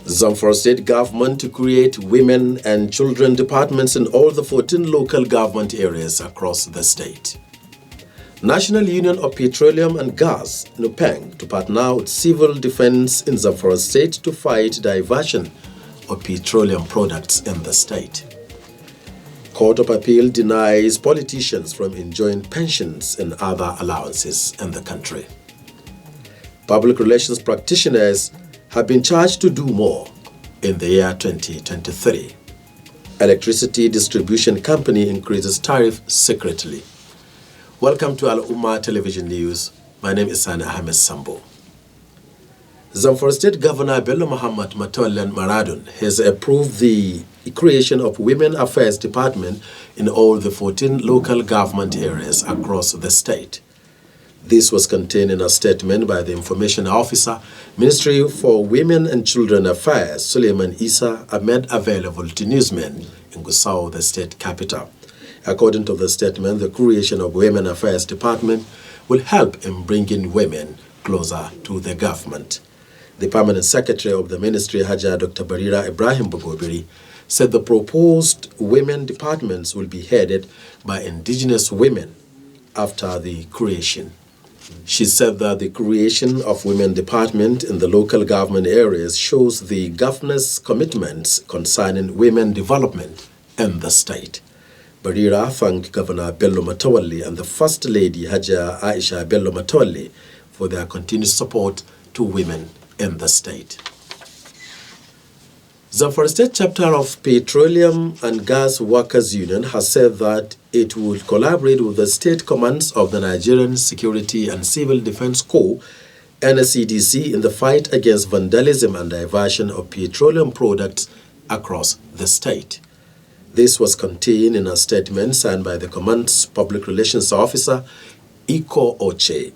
Zamfara State Government to create women and children departments in all the 14 local government areas across the state. National Union of Petroleum and Gas, NUPENG, to partner with Civil Defense in Zamfara State to fight diversion of petroleum products in the state. Court of Appeal denies politicians from enjoying pensions and other allowances in the country. Public relations practitioners have been charged to do more in the year 2023. Electricity distribution company increases tariff secretly. Welcome to Al Ummah Television News. My name is Sani Ahmed Sambo. Zamfara State Governor Bello Muhammad Matawallan Maradun has approved the creation of Women Affairs Department in all the 14 local government areas across the state. This was contained in a statement by the Information Officer, Ministry for Women and Children Affairs, Suleiman Isa, made available to newsmen in Gusau, the state capital. According to the statement, the creation of Women Affairs Department will help in bringing women closer to the government. The Permanent Secretary of the Ministry, Haja Dr. Barira Ibrahim Bogobiri, said the proposed women departments will be headed by indigenous women after the creation. She said that the creation of women department in the local government areas shows the governor's commitments concerning women development in the state. Barira thanked Governor Bello Matawalli and the First Lady Haja Aisha Bello Matawalli for their continued support to women in the state. Zamfara State Chapter of Petroleum and Gas Workers Union has said that it will collaborate with the state commands of the Nigerian Security and Civil Defense Corps, NSCDC, in the fight against vandalism and diversion of petroleum products across the state. This was contained in a statement signed by the command's public relations officer, Iko Oche,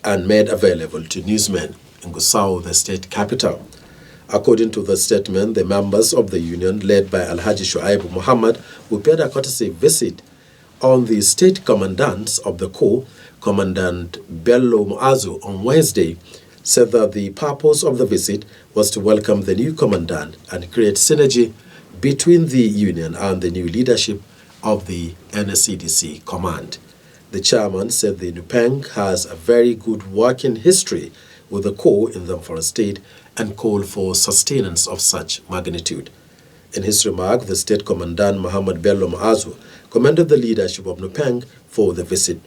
and made available to newsmen in Gusau, the state capital. According to the statement, the members of the union, led by Alhaji Shuaib Muhammad, who paid a courtesy visit on the state commandants of the Corps, Commandant Bello Muazu, on Wednesday, said that the purpose of the visit was to welcome the new commandant and create synergy between the union and the new leadership of the NSCDC command. The chairman said the NUPENG has a very good working history with the Corps in Zamfara State and called for sustenance of such magnitude. In his remark, the state commandant Muhammad Bello Muazu commended the leadership of NUPENG for the visit.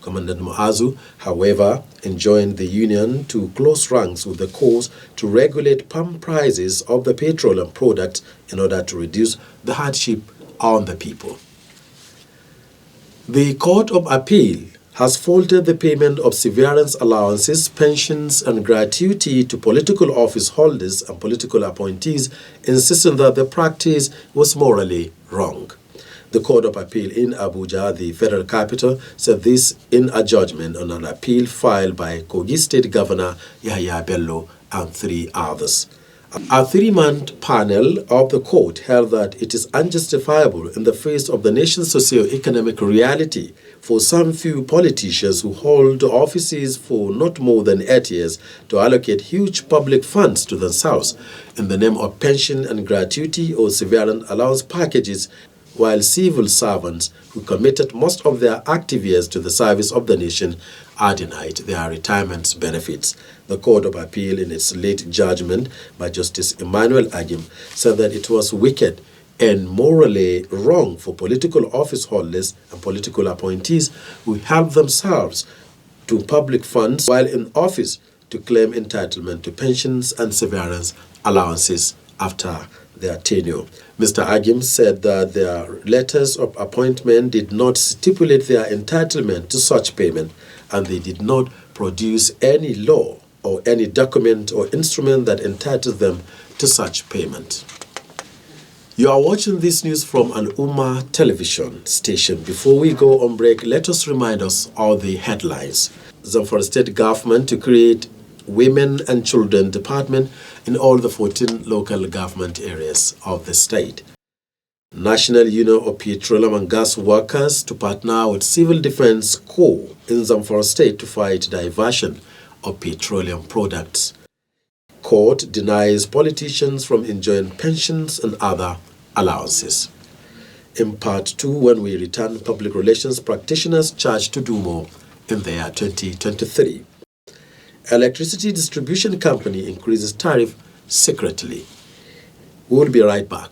Commandant Muazu, however, enjoined the union to close ranks with the Corps to regulate pump prices of the petroleum products in order to reduce the hardship on the people. The Court of Appeal has faulted the payment of severance allowances, pensions, and gratuity to political office holders and political appointees, insisting that the practice was morally wrong. The Court of Appeal in Abuja, the federal capital, said this in a judgment on an appeal filed by Kogi State Governor Yahya Bello and 3 others. A 3-man panel of the court held that it is unjustifiable in the face of the nation's socio-economic reality for some few politicians who hold offices for not more than 8 years to allocate huge public funds to themselves in the name of pension and gratuity or severance allowance packages, while civil servants who committed most of their active years to the service of the nation are denied their retirement benefits. The Court of Appeal, in its late judgment by Justice Emmanuel Agim, said that it was wicked and morally wrong for political office holders and political appointees who help themselves to public funds while in office to claim entitlement to pensions and severance allowances after their tenure. Mr. Agim said that their letters of appointment did not stipulate their entitlement to such payment, and they did not produce any law or any document or instrument that entitles them to such payment. You are watching this news from Al Ummah television station. Before we go on break, let us remind us of the headlines. Zamfara State Government to create Women and Children Department in all the 14 local government areas of the state. National Union of Petroleum and Gas Workers to partner with Civil Defense Corps in Zamfara State to fight diversion of petroleum products. court denies politicians from enjoying pensions and other allowances. In part 2, when we return, public relations practitioners charged to do more in the year 2023. Electricity distribution company increases tariff secretly. We'll be right back.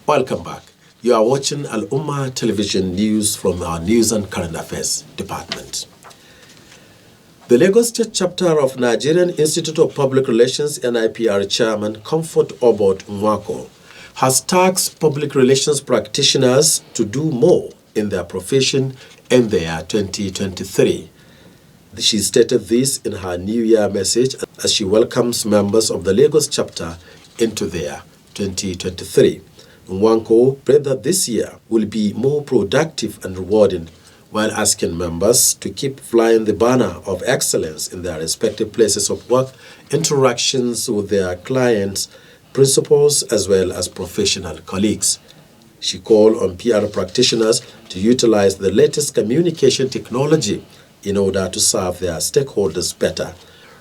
Welcome back. You are watching Al Ummah Television News from our News and Current Affairs Department. The Lagos State Chapter of Nigerian Institute of Public Relations NIPR Chairman Comfort Obot Nwako has tasked public relations practitioners to do more in their profession in the year 2023. She stated this in her New Year message as she welcomes members of the Lagos chapter into the year 2023. Nwanko prayed that this year will be more productive and rewarding, while asking members to keep flying the banner of excellence in their respective places of work, interactions with their clients, principals, as well as professional colleagues. She called on PR practitioners to utilize the latest communication technology in order to serve their stakeholders better.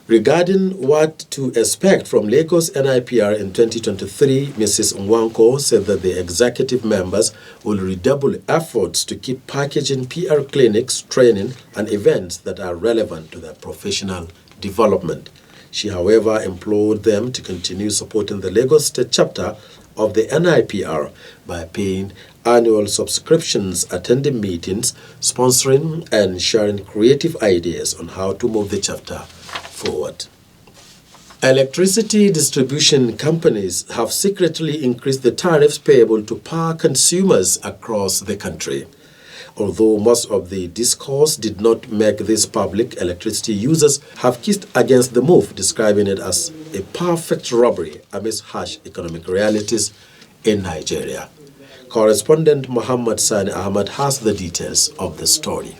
Regarding what to expect from Lagos NIPR in 2023, Mrs. Nwanko said that the executive members will redouble efforts to keep packaging PR clinics, training, and events that are relevant to their professional development. She, however, implored them to continue supporting the Lagos State chapter of the NIPR by paying annual subscriptions, attending meetings, sponsoring, and sharing creative ideas on how to move the chapter forward. Electricity distribution companies have secretly increased the tariffs payable to power consumers across the country. Although most of the discourse did not make this public, electricity users have kissed against the move, describing it as a perfect robbery amidst harsh economic realities in Nigeria. Correspondent Muhammad Sani Ahmad has the details of the story.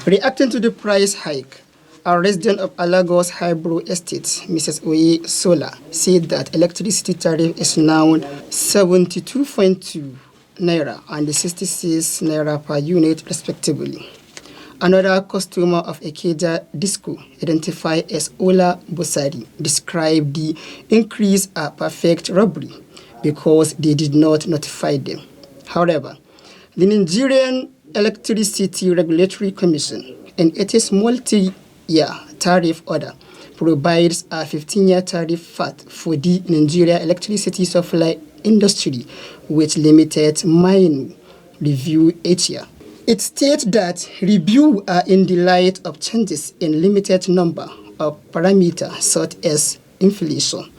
Reacting to the price hike, a resident of Alagos Highbrow Estate, Mrs. Oye Sola, said that electricity tariff is now 72.2 naira and 66 naira per unit respectively. Another customer of Ikeja Disco, identified as Ola Bosari, described the increase as perfect robbery because they did not notify them. However, the Nigerian Electricity Regulatory Commission, in its multi-year tariff order, provides a 15-year tariff cut for the Nigeria electricity supply industry, with limited minor review each year. It states that reviews are in the light of changes in limited number of parameters such as inflation,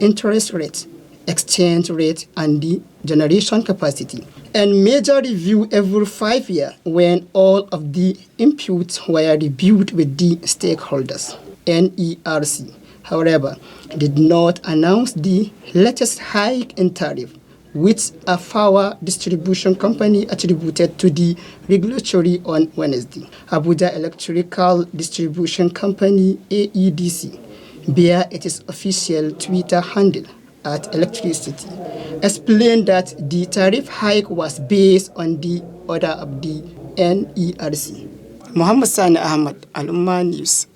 interest rate, exchange rate, and the generation capacity, and major review every 5 years when all of the inputs were reviewed with the stakeholders. NERC, however, did not announce the latest hike in tariff, which a power distribution company attributed to the regulatory on Wednesday. Abuja Electrical Distribution Company, AEDC, via its official Twitter handle at Electricity, explained that the tariff hike was based on the order of the NERC. Muhammad Sani Ahmad, Al Ummah News.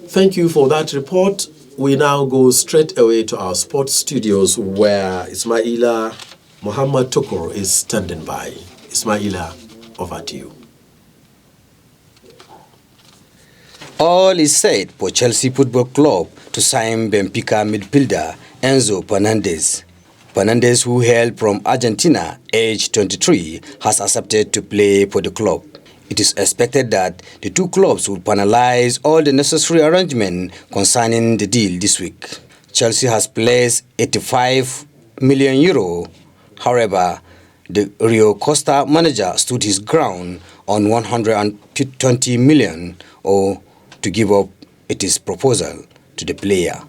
Thank you for that report. We now go straight away to our sports studios where Ismaila Muhammad Tukur is standing by. Ismaila, over to you. All is said for Chelsea Football Club to sign Benfica midfielder Enzo Fernandez. Fernandez, who hailed from Argentina, aged 23, has accepted to play for the club. It is expected that the two clubs will finalize all the necessary arrangements concerning the deal this week. Chelsea has placed €85 million. However, the Rio Costa manager stood his ground on $120 million to give up its proposal to the player.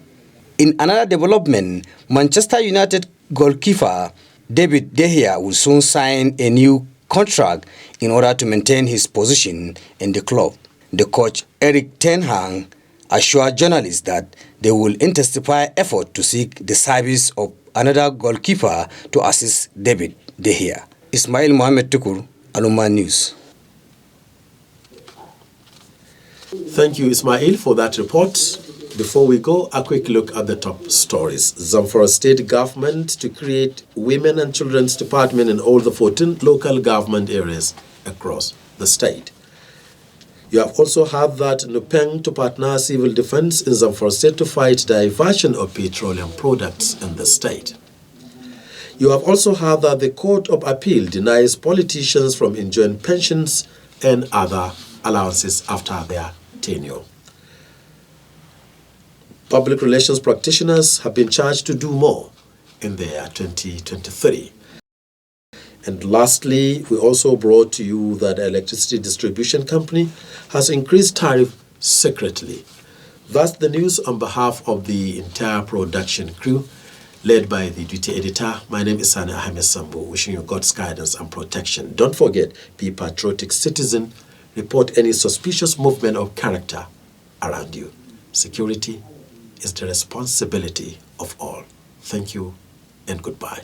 In another development, Manchester United goalkeeper David De Gea will soon sign a new contract in order to maintain his position in the club. The coach Erik ten Hag assured journalists that they will intensify effort to seek the service of another goalkeeper to assist David De Gea. Ismail Mohamed Tukur, Aluma News. Thank you, Ismail, for that report. Before we go, a quick look at the top stories. Zamfara State Government to create Women and Children's Department in all the 14 local government areas across the state. You have also heard that Nupeng to partner civil defense in Zamfara State to fight diversion of petroleum products in the state. You have also heard that the Court of Appeal denies politicians from enjoying pensions and other allowances after their tenure. Public relations practitioners have been charged to do more in the year 2023. And lastly, we also brought to you that electricity distribution company has increased tariff secretly. That's the news on behalf of the entire production crew, led by the duty editor. My name is Sani Ahmed Sambo, wishing you God's guidance and protection. Don't forget, be a patriotic citizen. Report any suspicious movement of character around you. Security is the responsibility of all. Thank you and goodbye.